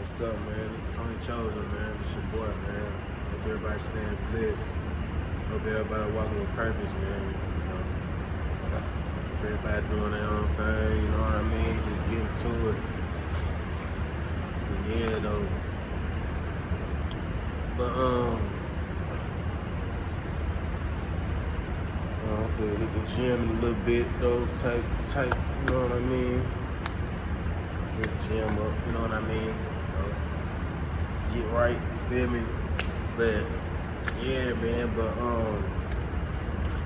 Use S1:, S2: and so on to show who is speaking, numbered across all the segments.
S1: What's up, man? It's Tony Chosen, man. It's your boy, man. Hope everybody staying blessed. Hope everybody walking with purpose, man. Hope everybody doing their own thing, you know what I mean? Just getting to it. But yeah, though. But, I'm finna hit the gym a little bit, though. Type, you know what I mean? Hit the gym up, you know what I mean? Get right, you feel me? But yeah, man,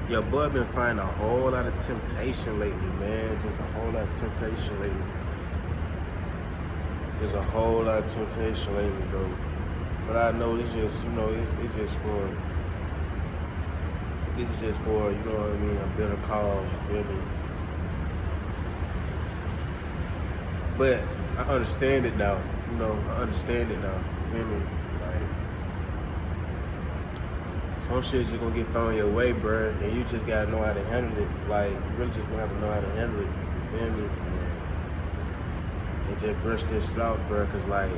S1: your boy been finding a whole lot of temptation lately, man. Just a whole lot of temptation lately. Just a whole lot of temptation lately, though. But I know it's just, you know, it's just for, this is just for, you know what I mean, a better cause, you feel me? But I understand it now, you know, I understand it now, you feel me? Like, some shit just gonna get thrown your way, bruh, and you just gotta know how to handle it. Like, you really just gonna have to know how to handle it, you feel me? And just brush this shit off, bruh, cause like,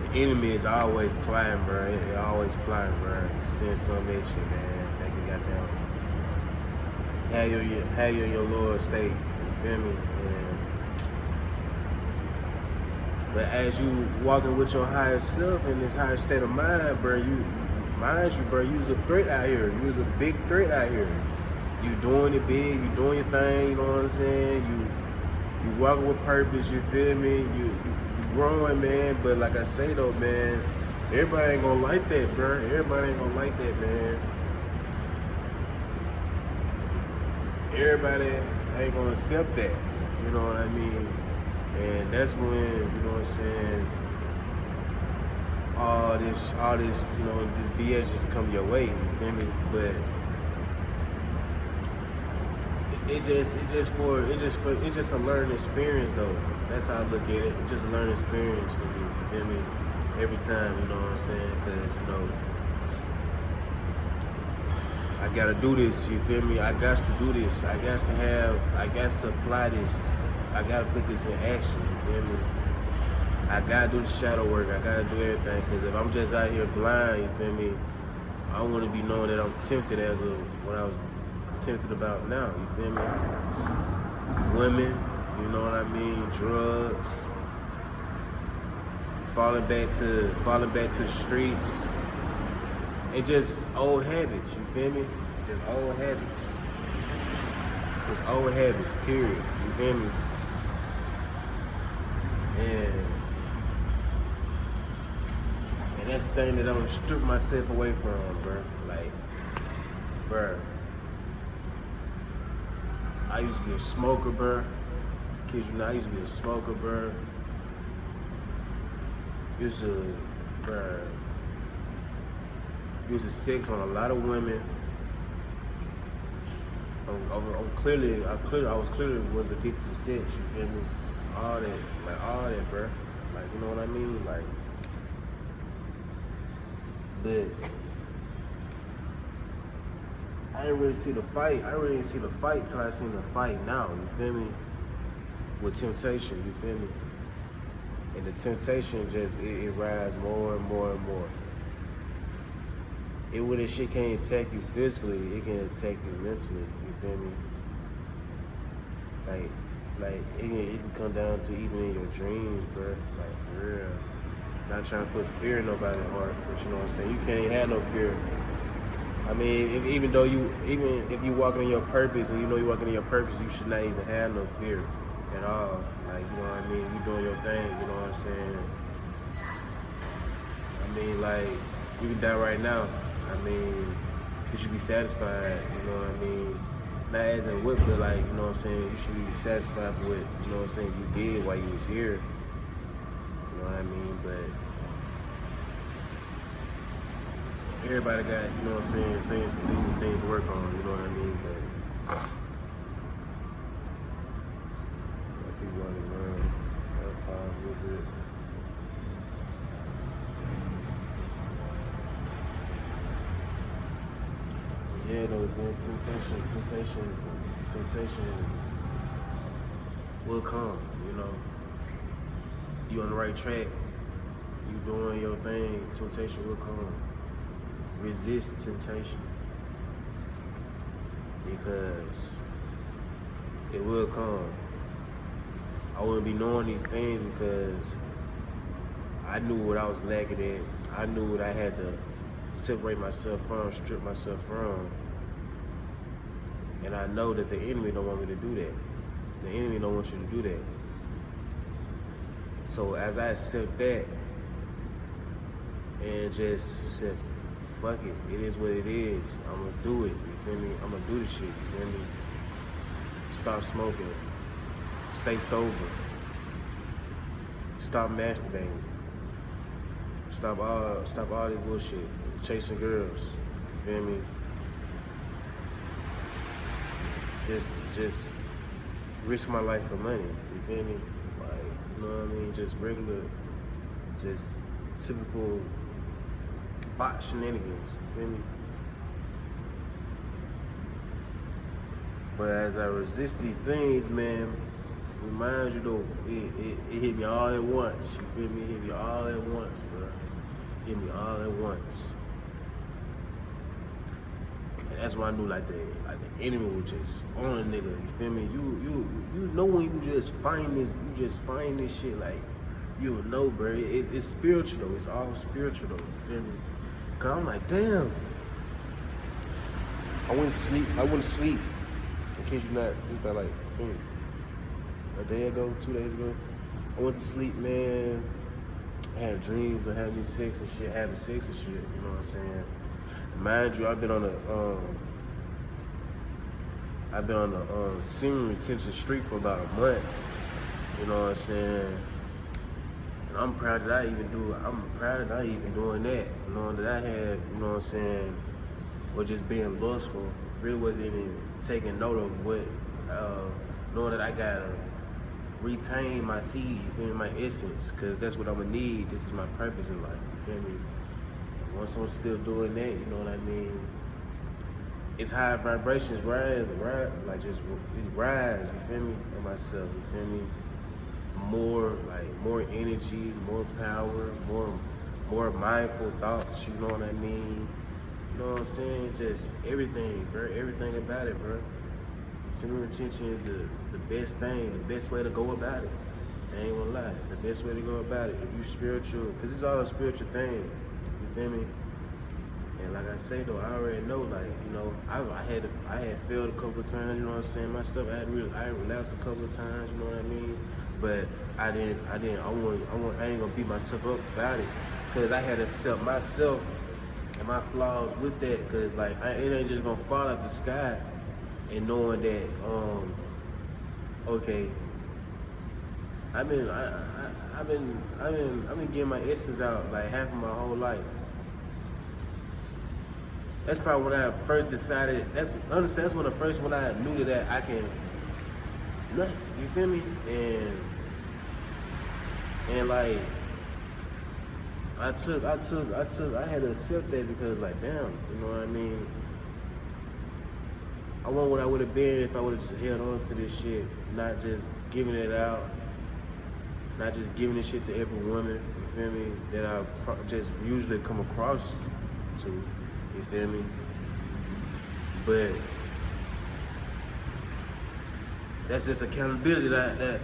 S1: the enemy is always plotting, bruh, it always plotting, bruh. Send some at you, man, they can goddamn, have you in your lower state, you feel me? But as you walking with your higher self in this higher state of mind, bro, you was a threat out here. You was a big threat out here. You doing it big, you doing your thing, you know what I'm saying? You walking with purpose, you feel me? You growing, man. But like I say though, man, everybody ain't gonna like that, bro. Everybody ain't gonna like that, man. Everybody ain't gonna accept that. You know what I mean? And that's when, you know what I'm saying, all this, you know, this BS just come your way, you feel me? But it's just a learning experience though. That's how I look at it. It's just a learning experience for me, you feel me? Every time, you know what I'm saying? Cause, you know, I gotta do this, you feel me? I got to do this. I got to apply this. I gotta put this in action, you feel me? I gotta do the shadow work, I gotta do everything, because if I'm just out here blind, you feel me, I don't want to be knowing that I'm tempted as of what I was tempted about now, you feel me? Women, you know what I mean, drugs, falling back to the streets, and just old habits, you feel me? Just old habits. Just old habits, period, you feel me? And that's the thing that I'm gonna strip myself away from, bro. Like, bro, I used to be a smoker, bro. Kids, you know, I used to be a smoker, bro. Used to sex on a lot of women. I was clearly addicted to sex, you feel me? All that, bro. Like, you know what I mean? Like, but I didn't really see the fight. Till I seen the fight now, you feel me? With temptation, you feel me? And the temptation just, it rises more and more and more. When this shit can't attack you physically, it can attack you mentally, you feel me? Like it can come down to even in your dreams, bro. Like, for real. Not trying to put fear in nobody's heart, but you know what I'm saying? You can't have no fear. I mean, even if you walking in your purpose and you know you're walking in your purpose, you should not even have no fear at all. Like, you know what I mean? You doing your thing, you know what I'm saying? I mean, like, you can die right now. I mean, you should be satisfied, you know what I mean? Not as in what, but like, you know what I'm saying? You should be satisfied with what, you know what I'm saying, you did while you was here. You know what I mean? But everybody got, you know what I'm saying, things to do, things to work on, you know what I mean? But people want to learn, pause a little bit. Yeah, though, man, temptation will come, you know. you on the right track, you doing your thing, temptation will come. Resist temptation. Because it will come. I wouldn't be knowing these things because I knew what I was lacking in. I knew what I had to separate myself from, strip myself from. And I know that the enemy don't want me to do that. The enemy don't want you to do that. So as I accept that and just said, fuck it, it is what it is. I'm gonna do it, you feel me? I'm gonna do this shit, you feel me? Stop smoking, stay sober, stop masturbating, stop all this bullshit, chasing girls, you feel me? Just risk my life for money, you feel me? Like, you know what I mean? Just regular, just typical bot shenanigans, you feel me? But as I resist these things, man, remind you though, it hit me all at once, you feel me? It hit me all at once, bro. It hit me all at once. And that's why I knew like the enemy was just on a nigga, you feel me? You know when you just find this shit, like, you know, bro. It's spiritual though, it's all spiritual though, you feel me? Cause I'm like, damn. I went to sleep. In case you're not, just about like, a day ago, 2 days ago. I went to sleep, man. I had dreams of having sex and shit, you know what I'm saying? Mind you, I've been on a semen retention streak for about a month. You know what I'm saying? And I'm proud that I even doing that. Knowing that I had, you know what I'm saying, or just being lustful, really wasn't even taking note of what, knowing that I gotta retain my seed, you feel me, my essence, cause that's what I'm gonna need. This is my purpose in life, you feel me? And once I'm still doing that, you know what I mean? It's high vibrations rise, like just it's rise, you feel me, in myself, you feel me? More energy, more power, more mindful thoughts, you know what I mean? You know what I'm saying? Just everything, bro, everything about it, bro. Semen retention is the best thing, the best way to go about it. I ain't gonna lie, the best way to go about it. If you spiritual, cause it's all a spiritual thing, you feel me? And like I say though, I already know, like, you know, I had failed a couple of times, you know what I'm saying? Myself, I relapsed a couple of times, you know what I mean? But I ain't gonna beat myself up about it, cause I had to accept myself and my flaws with that, cause like it ain't just gonna fall out the sky. And knowing that, okay, I've been getting my essence out like half of my whole life. That's probably when I first decided. That's when I knew that I can nut. You feel me? And like I had to accept that, because like, damn, you know what I mean? I want what I would have been if I would have just held on to this shit, not just giving it out, not just giving this shit to every woman, you feel me, that I just usually come across to, you feel me? But that's just accountability that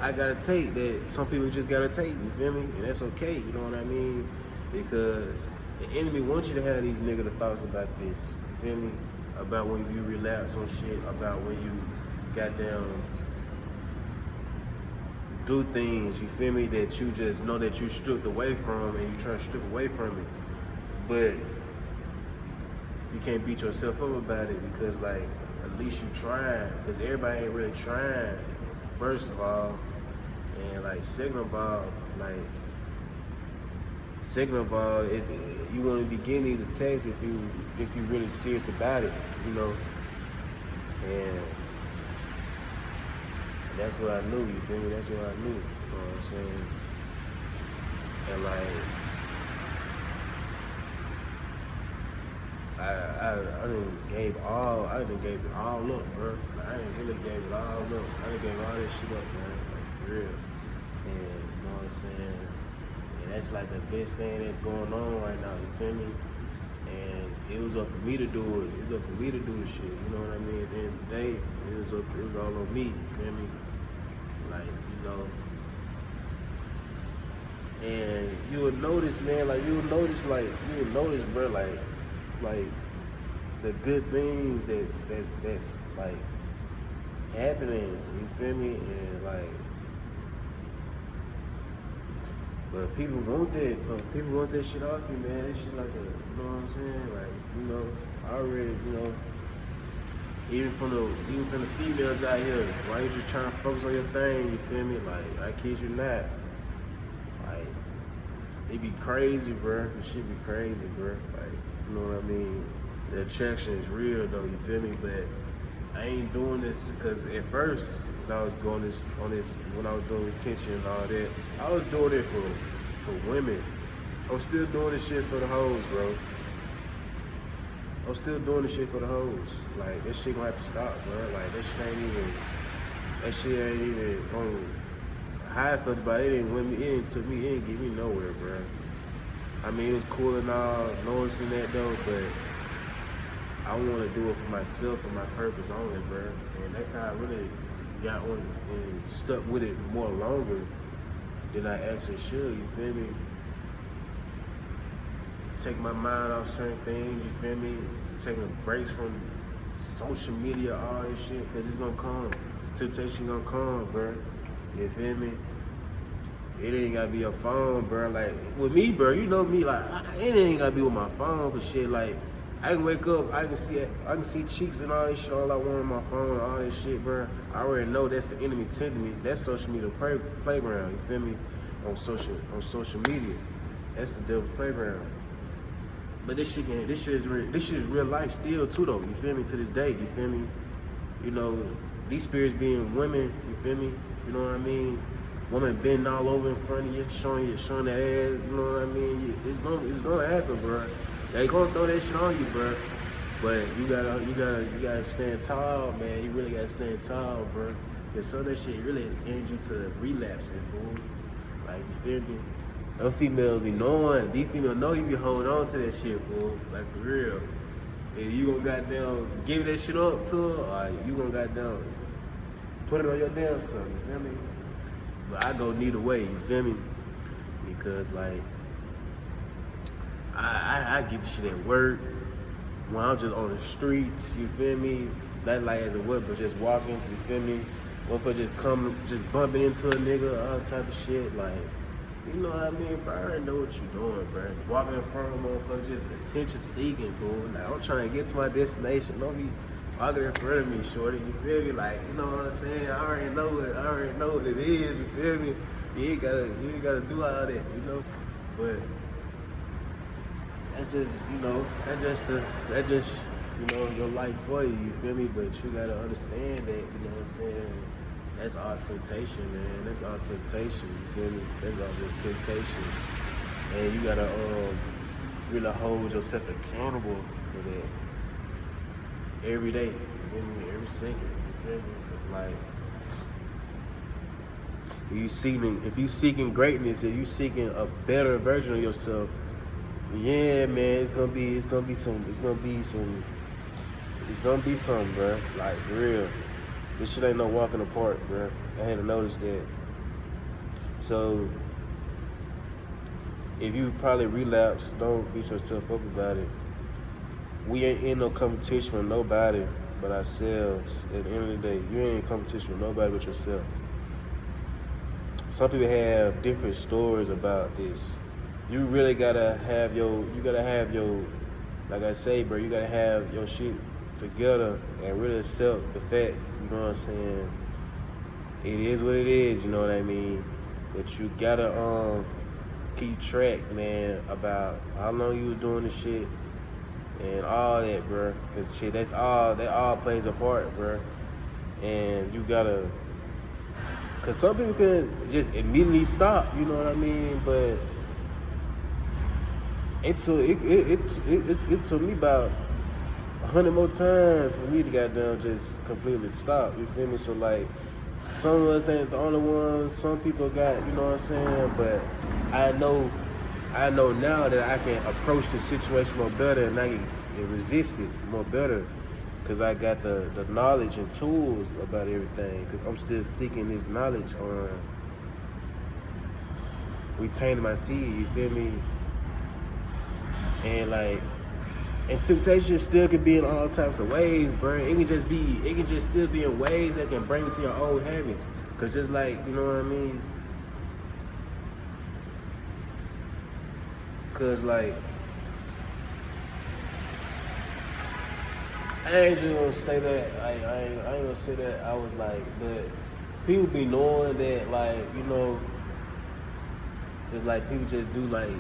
S1: I gotta take, that some people just gotta take, you feel me? And that's okay, you know what I mean? Because the enemy wants you to have these negative thoughts about this, you feel me? About when you relapse on shit, about when you goddamn do things, you feel me, that you just know that you stripped away from and you try to strip away from it. But you can't beat yourself up about it, because like, at least you trying, because everybody ain't really trying, first of all. And like, second of all, if you want to be getting these attacks if you really serious about it, you know. And that's what I knew, you feel me? That's what I knew, you know what I'm saying? And like, I done gave it all up, bro. Like, I done really gave it all up. I done gave all this shit up, man, like, for real. And you know what I'm saying? And that's like the best thing that's going on right now, you feel me? And it was up for me to do it. It was up for me to do the shit, you know what I mean? At the end of the day, it was all on me, you feel me? Like, you know. And you would notice, man, like you would notice, bro, like the good things that's like happening, you feel me? And like, but people want that shit off you, man. That shit like a, you know what I'm saying? Like, you know, I already, you know, even from the females out here, why you just trying to focus on your thing, you feel me? Like, I kid you not. Like, it be crazy, bro. The shit be crazy, bro. Like, you know what I mean? The attraction is real, though, you feel me? But I ain't doing this because at first, when I was doing this, when I was doing retention and all that, I was doing it for women. I'm still doing this shit for the hoes, bro. I'm still doing this shit for the hoes. Like, this shit gonna have to stop, bro. Like, that shit ain't even gonna hide for but it ain't took me, it ain't get me nowhere, bro. I mean, it was cool and all, noticing that though, but I want to do it for myself and my purpose only, bro. And that's how I really got on and stuck with it more longer than I actually should, you feel me? Take my mind off certain things, you feel me? Taking breaks from social media, all this shit, because it's gonna come. Temptation gonna come, bro. You feel me? It ain't gotta be your phone, bro. Like, with me, bro, you know me, like, it ain't gotta be with my phone for shit. Like, I can wake up, I can see cheeks and all this shit, all I want on my phone and all this shit, bro. I already know that's the enemy tempting me. That's social media playground, you feel me? On social media. That's the devil's playground. But this shit is real life still too though, you feel me, to this day, you feel me? You know, these spirits being women, you feel me? You know what I mean? Woman bending all over in front of you, showing that ass, you know what I mean? It's gonna happen, bro. They gonna throw that shit on you, bro. But you gotta stand tall, man. You really gotta stand tall, bro. Cause some of that shit really ends you to relapsing, fool. Like, you feel me? Those females be knowing, these females know you be holding on to that shit, fool. Like, for real. And you gonna goddamn give that shit up to her, or you gonna goddamn put it on your damn son, you feel me? But I go neither way, you feel me? Because, like, I get the shit at work, when I'm just on the streets, you feel me? Not like as a what, but just walking, you feel me? Motherfucker just bumping into a nigga, all type of shit, like, you know what I mean, bro? I already know what you doing, bro. Walking in front of a motherfucker, just attention seeking, fool. Like, I'm trying to get to my destination. Don't be walking in front of me, shorty. You feel me? Like, you know what I'm saying? I already know what it is. You feel me? You ain't gotta do all that, you know. But that's just, you know, that's just, you know, your life for you. You feel me? But you gotta understand that, you know what I'm saying? That's all temptation, man. That's all temptation. You feel me? That's all just temptation. And you gotta really hold yourself accountable for that every day. You feel me? Every second. You feel me? It's like if you seeking greatness, if you seeking a better version of yourself, yeah, man, it's gonna be something, bro. Like, for real. This shit ain't no walk in the park, bro. I had to notice that. So, if you probably relapse, don't beat yourself up about it. We ain't in no competition with nobody but ourselves. At the end of the day, you ain't in competition with nobody but yourself. Some people have different stories about this. You really gotta have your, like I say, bro, you gotta have your shit together and really accept the fact, you know what I'm saying, it is what it is, you know what I mean, but you gotta keep track, man, about how long you was doing this shit and all that, bro, cause shit, that all plays a part, bro, and you gotta, cause some people can just immediately stop, you know what I mean, but it took me about 100 more times for me to goddamn just completely stop. You feel me? So, like, Some of us ain't the only ones. Some people got, you know what I'm saying? But I know I know now that I can approach the situation more better and I can resist it more better because I got the knowledge and tools about everything because I'm still seeking this knowledge on retaining my seed, you feel me? And like, and temptation still can be in all types of ways, bro. It can just still be in ways that can bring you to your old habits. Cause just like, you know what I mean? Cause like, I ain't just gonna say that. I ain't gonna say that. I was like, but people be knowing that, like, you know, just like people just do like,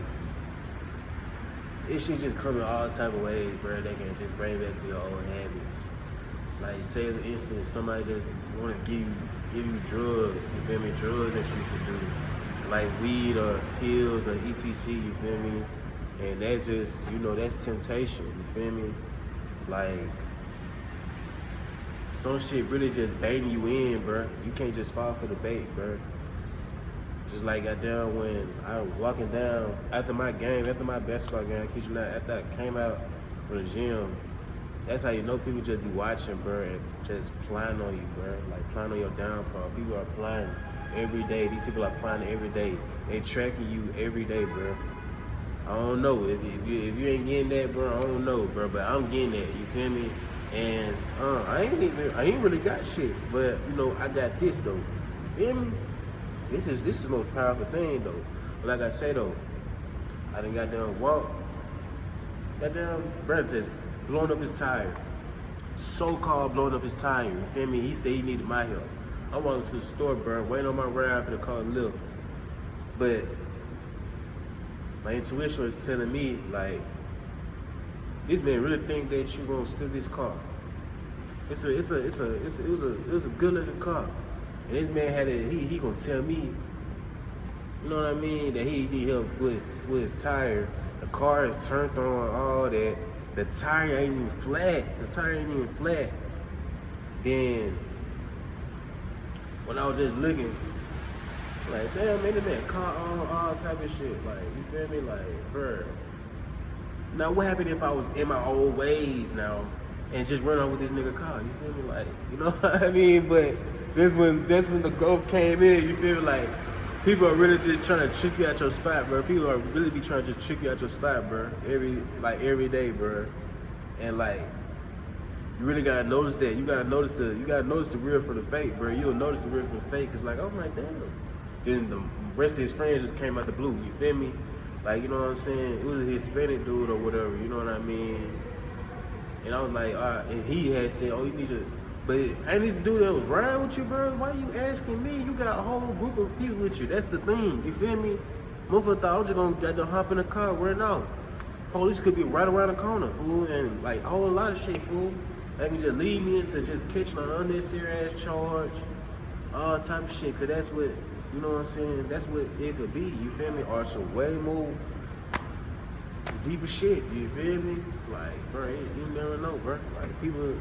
S1: it should just come in all type of ways, bro. They can just bring back to your old habits. Like, say for instance, somebody just want to give you drugs. You feel me? Drugs that you used to do, like weed or pills or etc. You feel me? And that's just, you know, that's temptation. You feel me? Like, some shit really just baiting you in, bro. You can't just fall for the bait, bro. Just like goddamn when I was walking down after my basketball game, I kid you not, after I came out from the gym, that's how you know people just be watching, bro, and just planning on you, bro. Like planning on your downfall. People are planning every day. These people are planning every day. They tracking you every day, bro. I don't know. If you ain't getting that, bro, I don't know, bro. But I'm getting that. You feel me? And I ain't really got shit. But you know, I got this though. You feel me? This is the most powerful thing though. But like I say though, I done goddamn walk. Goddamn brother just blowing up his tire. So-called blowing up his tire. You feel me? He said he needed my help. I walked to the store, bro, waiting on my ride for the car to lift. But my intuition was telling me, like, this man really think that you gonna steal this car. It was a good looking car. And this man had he gonna tell me, you know what I mean, that he need help with his tire. The car is turned on, all that. The tire ain't even flat. Then when I was just looking, like, damn, man, this man car on, all type of shit. Like, you feel me? Like, bro. Now, what happened if I was in my old ways now and just run on with this nigga car? You feel me? Like, you know what I mean? But that's when the growth came in. You feel me? Like, people are really just trying to trick you out your spot, bro. People are really be trying to just trick you out your spot, bro. Every day, bro. And like, you really gotta notice that. You gotta notice the real from the fake, bro. You'll notice the real from the fake. It's like, oh my damn. Then the rest of his friends just came out the blue. You feel me? Like, you know what I'm saying? It was a Hispanic dude or whatever. You know what I mean? And I was like, all right. And he had said, oh, you need to. But ain't this dude that was riding with you, bro? Why you asking me? You got a whole group of people with you. That's the thing. You feel me? Motherfucker thought I was just gonna hop in the car right now. Police could be right around the corner, fool, and like a whole lot of shit, fool. They can just lead me into just catching an unnecessary ass charge, all type of shit. Cause that's what, you know what I'm saying? That's what it could be. You feel me? Or some way more deeper shit. You feel me? Like, bro, you never know, bro. Like people.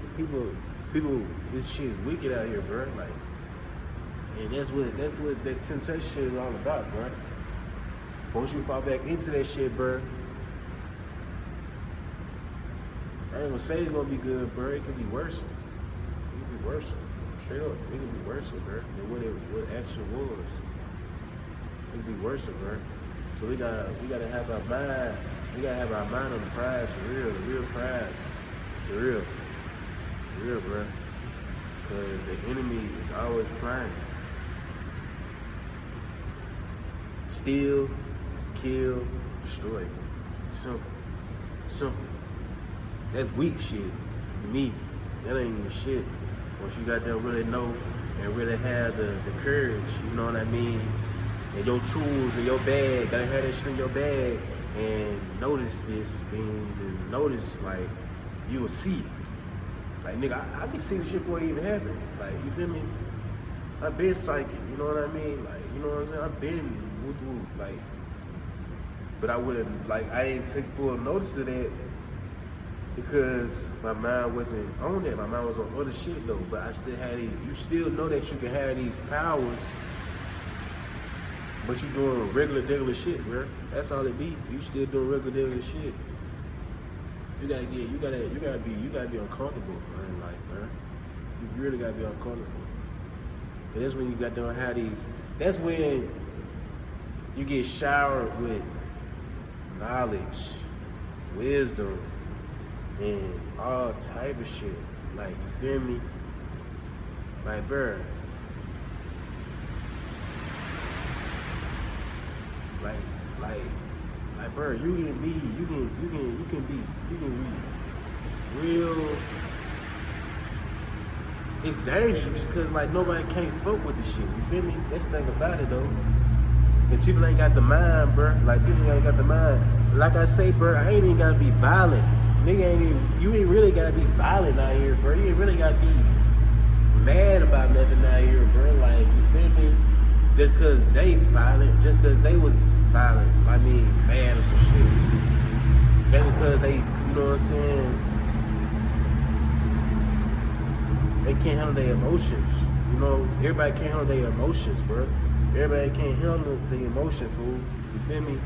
S1: This shit is wicked out here, bro. Like, and that's what that temptation shit is all about, bro. Once you fall back into that shit, bro, I ain't gonna say it's gonna be good, bro. It could be worse. It could be worse. Straight up, it could be worse, bro, than what actually was. It could be worse, bro. So we gotta have our mind. We gotta have our mind on the prize for real, the real prize, the real, bro. Cause the enemy is always planning. Steal, kill, destroy. Simple. That's weak shit to me. That ain't even shit. Once you got to really know and really have the courage, you know what I mean? And your tools in your bag, gotta have that shit in your bag and notice these things and notice, like, you will see it. Like, nigga, I can see the shit before it even happens. Like, you feel me? I've been psychic, you know what I mean? Like, you know what I'm saying? I've been woo, like, but I wouldn't, like, I ain't take full notice of that because my mind wasn't on that. My mind was on other shit though. But I still had these. You still know that you can have these powers, but you doing regular shit, bro. That's all it be. You still doing regular shit. You gotta be uncomfortable, man. Like, bro, you really gotta be uncomfortable. And that's when you got to have these. That's when you get showered with knowledge, wisdom, and all type of shit. Like, you feel me? Like, bruh. Like, bruh, you can be real. It's dangerous because like nobody can't fuck with this shit. You feel me? That's the thing about it though. Because people ain't got the mind, bro. Like people ain't got the mind. Like I say, bro, I ain't even gotta be violent. Nigga you ain't really gotta be violent out here, bro. You ain't really gotta be mad about nothing out here, bro. Like, you feel me? Just cause they violent, just cause they was violent. I mean, mad or some shit. Just because they, you know what I'm saying? They can't handle their emotions. You know, everybody can't handle their emotions, bro. Everybody can't handle the emotion, fool. You feel me?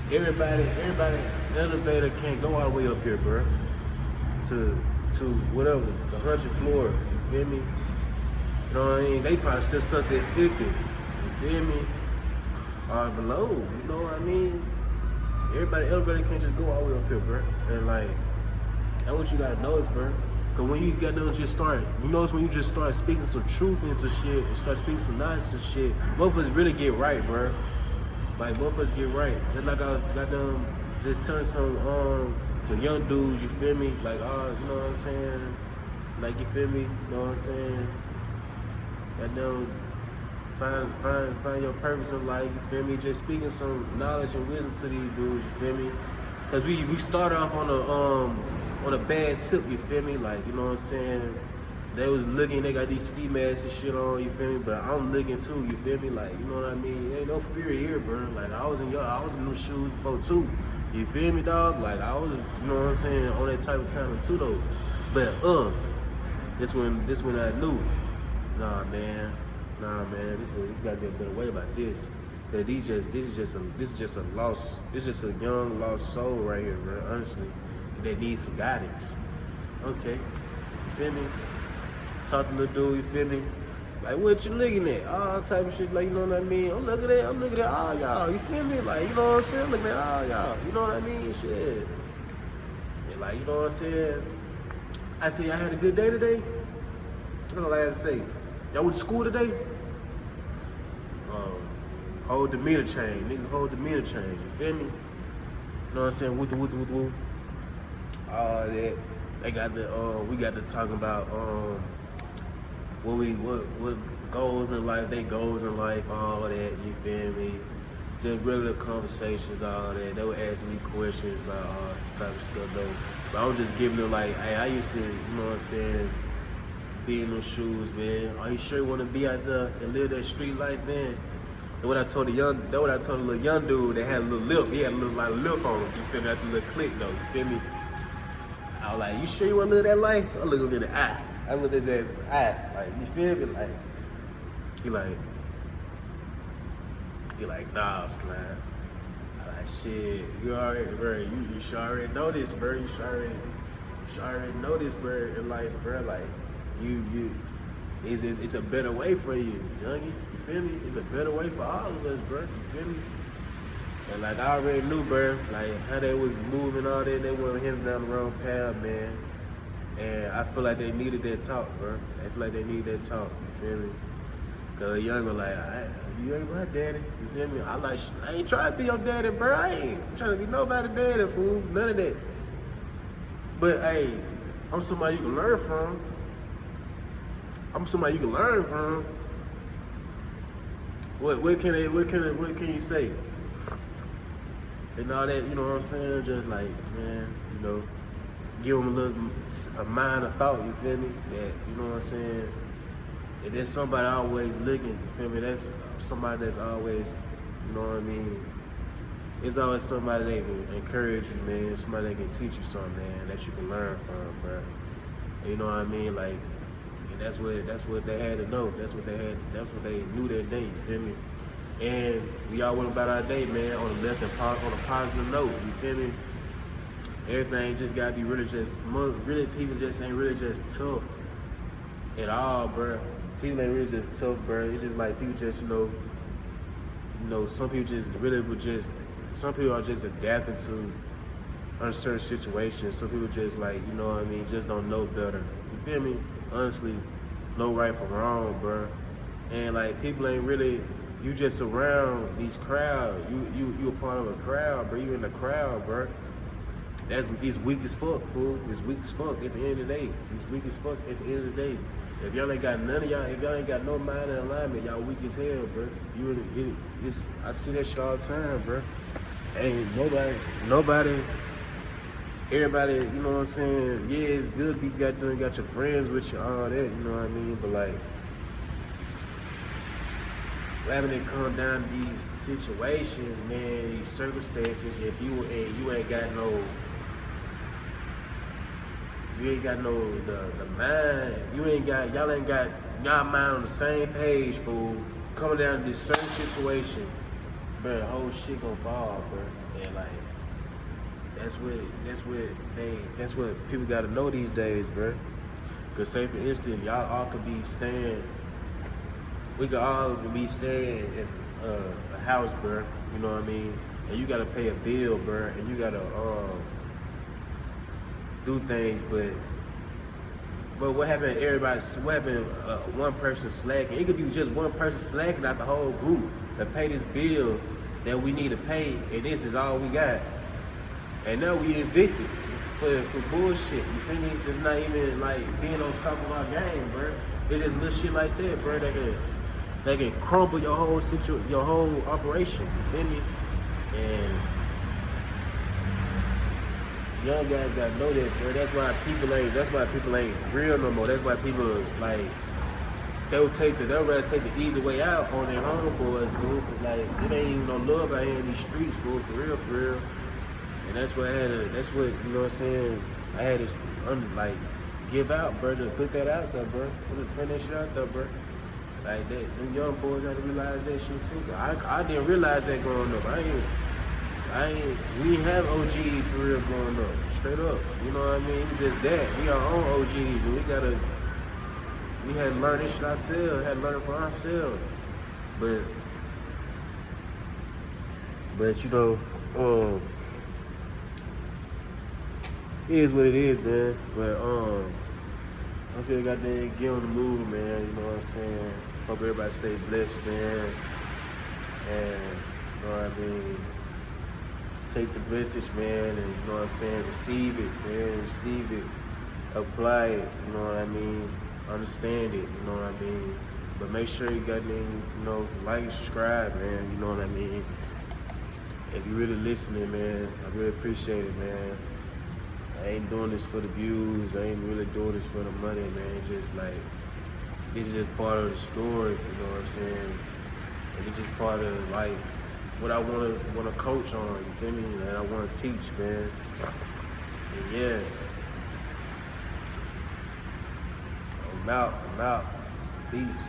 S1: Everybody, the elevator can't go all the way up here, bro. To whatever, the 100th floor. You feel me? You know what I mean? They probably still stuck at 50. You feel me? Or below. You know what I mean? Everybody, elevator can't just go all the way up here, bro. And like, that's what you gotta notice, bro. Cause when you get done, just start. You notice when you just start speaking some truth into shit and start speaking some nonsense shit, both of us really get right, bro. Like both of us get right. Just like I was got done just telling some young dudes, you feel me? Like, oh, you know what I'm saying? Like, you feel me? You know what I'm saying? Got done find your purpose in life, you feel me? Just speaking some knowledge and wisdom to these dudes, you feel me? Cause we start off on a bad tip, you feel me? Like, you know what I'm saying? They was looking, they got these ski masks and shit on, you feel me? But I'm looking too, you feel me? Like, you know what I mean? There ain't no fear here, bro. Like, I was in them shoes before too. You feel me, dog? Like, I was, you know what I'm saying, on that type of time too though. But this one I knew. Nah man, this gotta be a better way about this. Cause this is just a young lost soul right here, bro, honestly. That needs some guidance. Okay, you feel me? Talk to the dude, you feel me? Like, what you looking at? All type of shit, like, you know what I mean? I'm looking at all y'all, you feel me? Like, you know what I'm saying? I'm looking at all y'all, you know what I mean? Shit. And like, you know what I'm saying? I say, I had a good day today. That's all I had to say. Y'all went to school today? Hold demeanor change. Niggas hold demeanor change, you feel me? You know what I'm saying? Woo. All that. They got we got to talk about what goals in life, they goals in life, all that, you feel me? Just regular conversations, all that. They would ask me questions about all type of stuff though. But I was just giving them like, hey, I used to, you know what I'm saying, be in those shoes, man. Are you sure you wanna be out there and live that street life, man? And what I told the little young dude that had a little lip, he had a little like lip on him, you feel me? After a little click though, you feel me? I was like, you sure you want to live that life? I looked him in the eye. I looked his ass in the eye. Like, you feel me? Like, he like, nah, Slime. I like, shit, you already, bro, you should already know this, bro. You should already know this, bro. And like, bro, like, it's a better way for you, youngie. You feel me? It's a better way for all of us, bro. You feel me? And like I already knew, bro, like how they was moving all that, they were heading down the wrong path, man. And I feel like they needed that talk, bro. I feel like they need that talk, you feel me? Cause the young were like, you ain't my daddy, you feel me? I ain't trying to be your daddy, bro. I ain't trying to be nobody daddy, fool. None of that. But hey, I'm somebody you can learn from. What can you say? And all that, you know what I'm saying? Just like, man, you know, give them a mind of thought, you feel me? That, you know what I'm saying? If there's somebody always looking, you feel me? That's somebody that's always, you know what I mean? it's always somebody that can encourage you, man. Somebody that can teach you something, man, that you can learn from, bro. You know what I mean? Like, and that's what they had to know. That's what they knew that day. You feel me? And we all went about our day, man, on a positive note. You feel me? Everything just gotta be really people just ain't really just tough at all, bro. People ain't really just tough, bro. It's just like people just, some people just some people are just adapting to uncertain situations. Some people just like, just don't know better. You feel me? Honestly, no right from wrong, bro. And like people ain't really, you just around these crowds. You a part of a crowd, bro. You in the crowd, bro. It's weak as fuck, fool. It's weak as fuck at the end of the day. It's weak as fuck at the end of the day. If y'all ain't got none of y'all, if y'all ain't got no mind and alignment, y'all weak as hell, bro. I see that shit all the time, bro. Ain't nobody, everybody, you know what I'm saying? Yeah, it's good you got your friends with you, all that, you know what I mean? But like, when it come down to these situations, man, these circumstances, if you ain't got no the mind, y'all ain't got y'all mind on the same page, fool. Coming down to this certain situation, bro, the whole shit gonna fall, bro. And like, that's what people gotta know these days, bro. Cause say for instance, y'all all could be staying. We could all be staying in a house, bro. You know what I mean? And you gotta pay a bill, bro. And you gotta do things, but what happened? One person slacking. It could be just one person slacking out the whole group to pay this bill that we need to pay, and this is all we got. And now we evicted for bullshit. You feel me? Just not even like being on top of our game, bro. It's just little shit like that, bro. That can crumble your whole operation. You feel me? And young guys gotta know that, bro. That's why people ain't real no more. That's why people like they'll rather take the easy way out on their homeboys, fool. Cause like it ain't even no love out here in these streets, fool, for real. And that's what you know what I'm saying. I had to give out, bro. To put that out there, bro. Just put that shit out there, bro. Like that, them young boys got to realize that shit too. I didn't realize that growing up. We didn't have OGs for real growing up. Straight up. You know what I mean? It was just that. We our own OGs and we had to learn this shit ourselves, had to learn it for ourselves. But it is what it is, man. But I feel goddamn get on the move, man. You know what I'm saying? Hope everybody stay blessed, man. And you know what I mean? Take the message, man, and you know what I'm saying, receive it, man, receive it, apply it, you know what I mean, understand it, you know what I mean, but make sure you got like and subscribe, man, you know what I mean. If you're really listening, man, I really appreciate it, man. I ain't doing this for the views, I ain't really doing this for the money, man. It's just like, it's just part of the story, you know what I'm saying, and it's just part of like what I want to coach on, you feel me? And I want to teach, man. And yeah. I'm out. Peace.